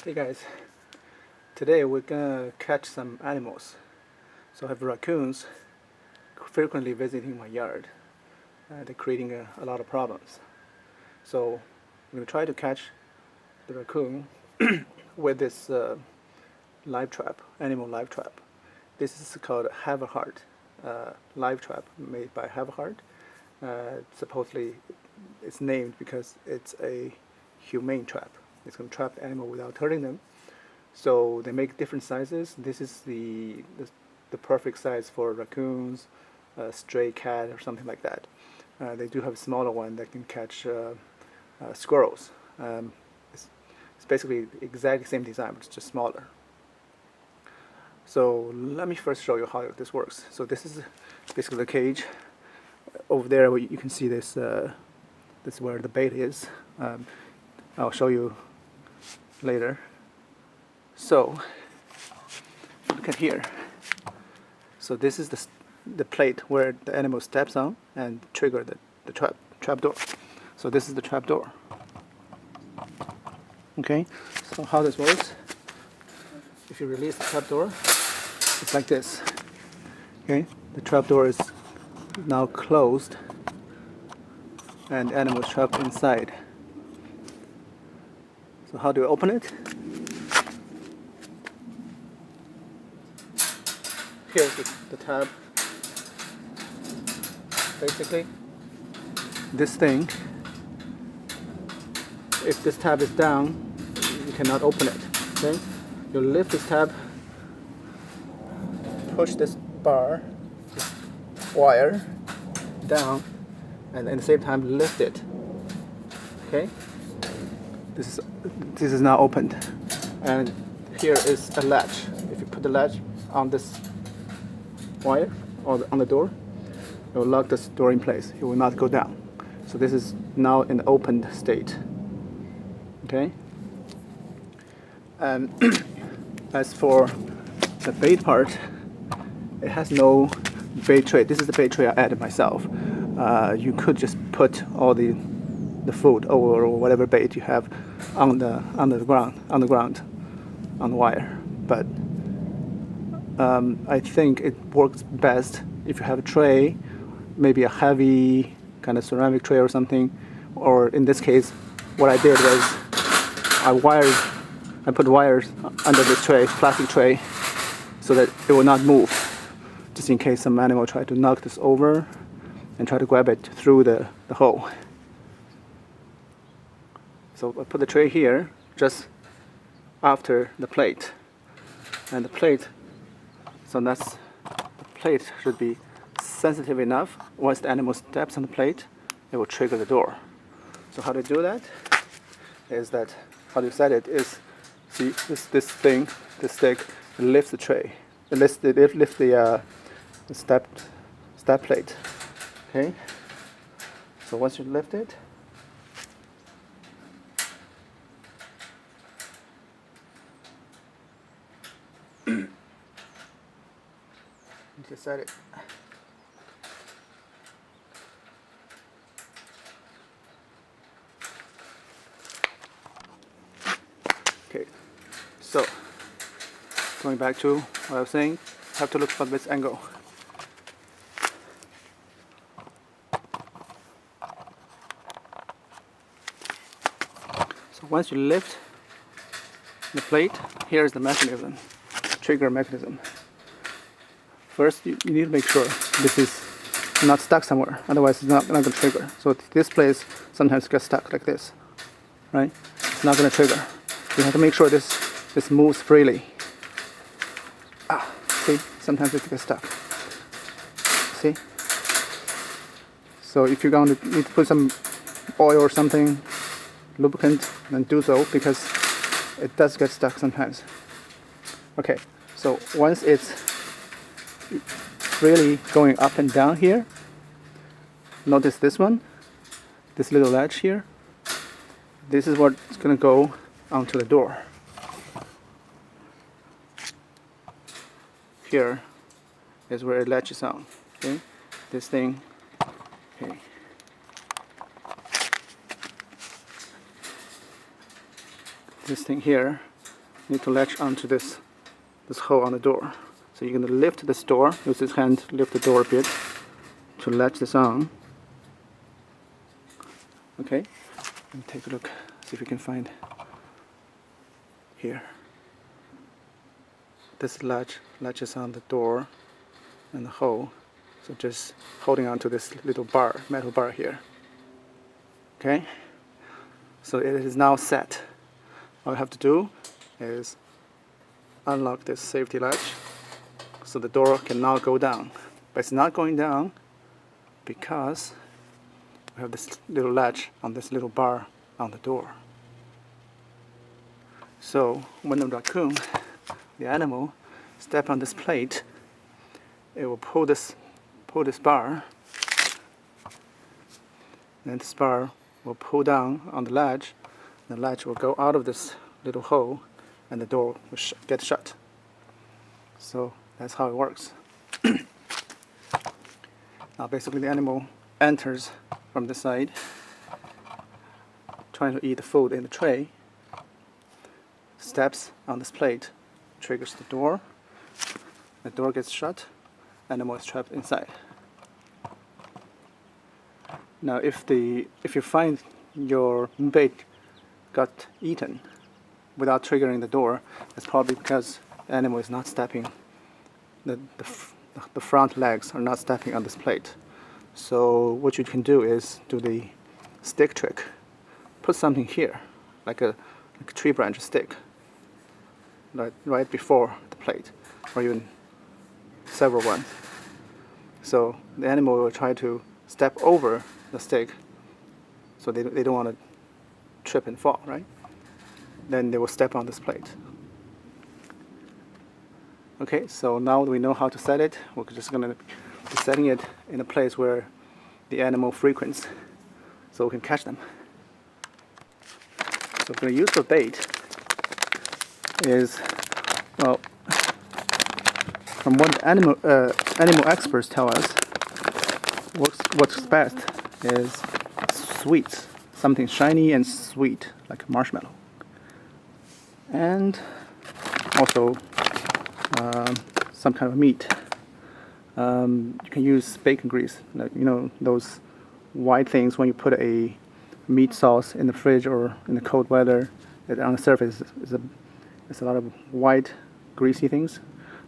Hey guys, today we're gonna catch some animals. So I have raccoons frequently visiting my yard. They're creating a lot of problems. So I'm gonna try to catch the raccoon with this live trap, animal live trap. This is called Havahart live trap made by Havahart. Supposedly it's named because it's a humane trap. It's going to trap the animal without hurting them. So they make different sizes. This is the perfect size for raccoons, a stray cat, or something like that. They do have a smaller one that can catch squirrels. It's basically the exact same design, but it's just smaller. So let me first show you how this works. So this is basically the cage. Over there, you can see this. This is where the bait is. I'll show you later. So look at here. So this is the plate where the animal steps on and trigger the trap door. So this is the trap door. Okay. So how this works? If you release the trap door, it's like this. Okay. The trap door is now closed, and the animal is trapped inside. So how do I open it? Here's the tab. Basically, this thing, if this tab is down, you cannot open it. Okay? You lift this tab, push this bar, this wire down, and at the same time lift it. Okay? This is now opened, and here is a latch. If you put the latch on this wire or on the door, it will lock this door in place. It will not go down. So this is now in opened state. Okay. And as for the bait part, it has no bait tray. This is the bait tray I added myself. You could just put all the food or whatever bait you have on the ground on the wire, but I think it works best if you have a tray, maybe a heavy kind of ceramic tray or something, or in this case what I did was I put wires under this tray, plastic tray, so that it will not move, just in case some animal try to knock this over and try to grab it through the hole. So I put the tray here just after the plate, and the plate, so the plate should be sensitive enough. Once the animal steps on the plate, it will trigger the door. So how to do that is that, how to set it is, see this thing, this stick, it lifts the tray, it lifts the step plate. Okay. So once you lift it, you set it. Okay, so going back to what I was saying, I have to look from this angle. So once you lift the plate, here's the mechanism, trigger mechanism. First, you need to make sure this is not stuck somewhere, otherwise it's not going to trigger. So this place sometimes gets stuck like this, right? It's not going to trigger. You have to make sure this moves freely. See, sometimes it gets stuck. See? So if you're going to need to put some oil or something, lubricant, then do so, because it does get stuck sometimes. Okay, so once it's really going up and down here, notice this one, this little latch here. This is what's going to go onto the door. Here is where it latches on. Okay, this thing. Okay. This thing here need to latch onto this hole on the door. So you're going to lift this door, use this hand to lift the door a bit to latch this on. Okay, let me take a look, see if we can find here. This latches on the door and the hole. So just holding on to this little bar, metal bar here. Okay, so it is now set. All you have to do is unlock this safety latch so the door can now go down. But it's not going down because we have this little latch on this little bar on the door. So when the raccoon, the animal, step on this plate, it will pull this bar, and this bar will pull down on the latch. The latch will go out of this little hole and the door will get shut. So that's how it works. Now basically the animal enters from this side, trying to eat the food in the tray, steps on this plate, triggers the door gets shut, animal is trapped inside. Now if you find your bait got eaten without triggering the door, it's probably because the animal is not stepping, the front legs are not stepping on this plate. So what you can do is do the stick trick. Put something here, like a tree branch stick, right before the plate, or even several ones. So the animal will try to step over the stick, so they don't want to trip and fall, right? Then they will step on this plate. Okay, so now that we know how to set it, we're just going to be setting it in a place where the animal frequents, so we can catch them. So we're going to use the bait is, well, from what animal experts tell us, what's best is sweets, something shiny and sweet, like marshmallow, and also some kind of meat. You can use bacon grease, those white things when you put a meat sauce in the fridge or in the cold weather. On the surface is a lot of white, greasy things.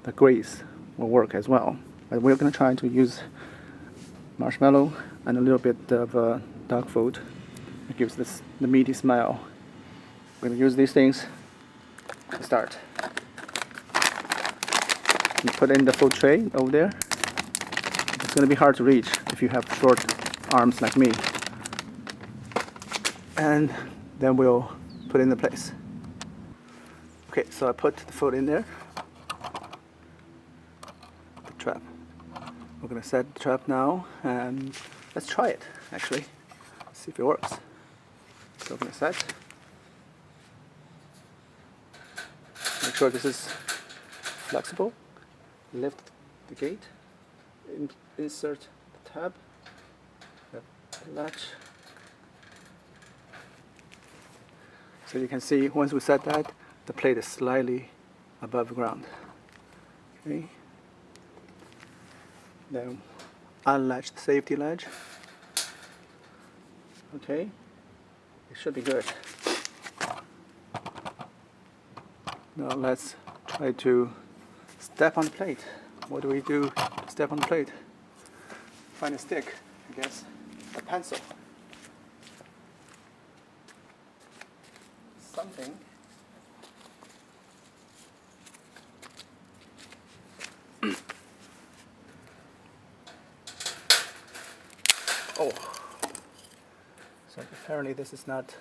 The grease will work as well. But we're going to try to use marshmallow and a little bit of dog food. It gives the meaty smell. We're going to use these things to start. You put in the food tray over there. It's going to be hard to reach if you have short arms like me. And then we'll put it in the place. Okay, so I put the food in there. The trap. We're going to set the trap now, and let's try it actually. See if it works. So I'm going to set. Make sure this is flexible. Lift the gate. Insert the tab. The latch. So you can see once we set that, the plate is slightly above the ground. Okay. Then unlatch the safety latch. Okay. It should be good. Now let's try to step on the plate. What do we do to step on the plate? Find a stick, I guess. A pencil. Something. Oh. So apparently this is not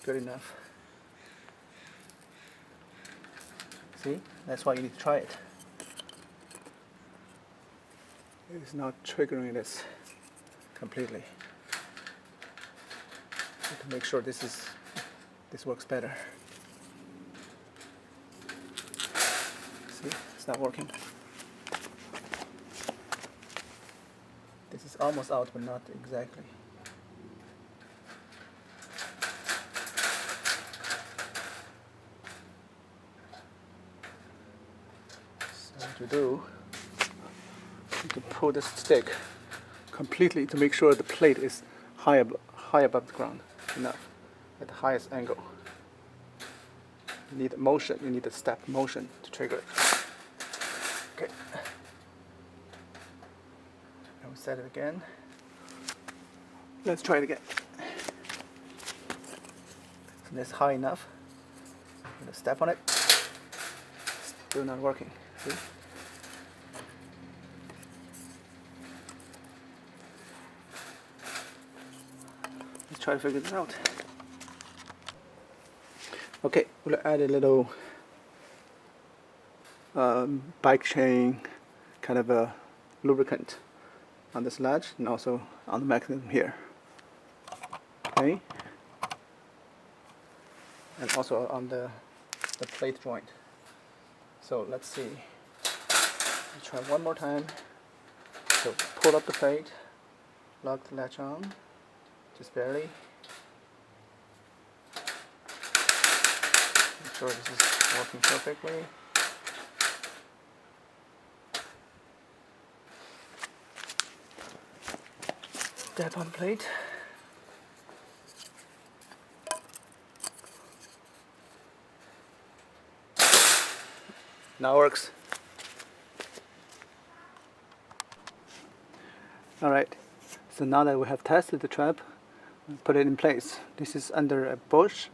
good enough. See? That's why you need to try it. It is not triggering this completely. To make sure this works better. See, it's not working. This is almost out, but not exactly. what you do, you can pull this stick completely to make sure the plate is high above the ground enough, at the highest angle. You need motion, you need a step motion to trigger it. Okay. And we set it again. Let's try it again. So that's high enough. I'm gonna step on it. Still not working. See? Let's try to figure this out. Okay, we'll add a little bike chain, kind of a lubricant on this latch and also on the mechanism here. Okay, and also on the plate joint. So let's see. Let's try one more time. So pull up the plate, lock the latch on, just barely. Make sure this is working perfectly. Step on the plate. Now works. Alright, so now that we have tested the trap, put it in place. This is under a bush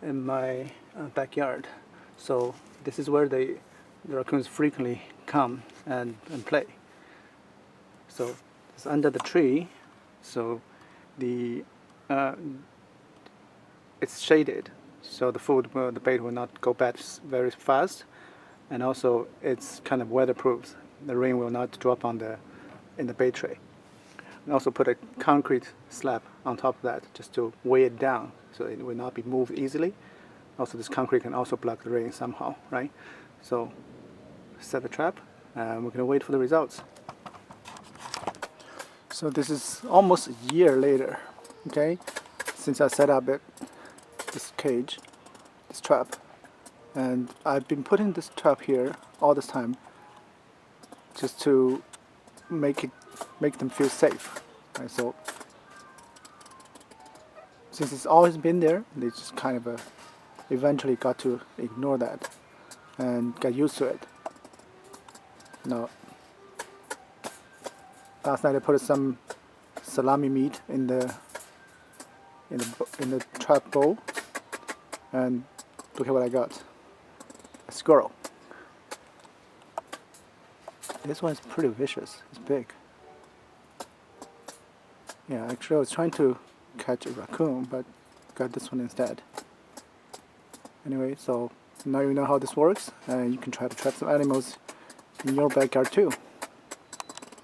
in my backyard. So this is where the raccoons frequently come and play. So it's under the tree, so it's shaded, so the bait will not go bad very fast, and also it's kind of weatherproof. The rain will not drop in the bait tray. And also put a concrete slab on top of that just to weigh it down so it will not be moved easily. Also, this concrete can also block the rain somehow, right? So set the trap and we're going to wait for the results. So this is almost a year later, okay, since I set up this cage, this trap, and I've been putting this trap here all this time just to make them feel safe. Right? So since it's always been there, they just kind of eventually got to ignore that and get used to it. Now, last night I put some salami meat in the trap bowl, and look at what I got. A squirrel. This one's pretty vicious. It's big. Yeah, actually I was trying to catch a raccoon, but got this one instead. Anyway, so now you know how this works, and you can try to trap some animals in your backyard too.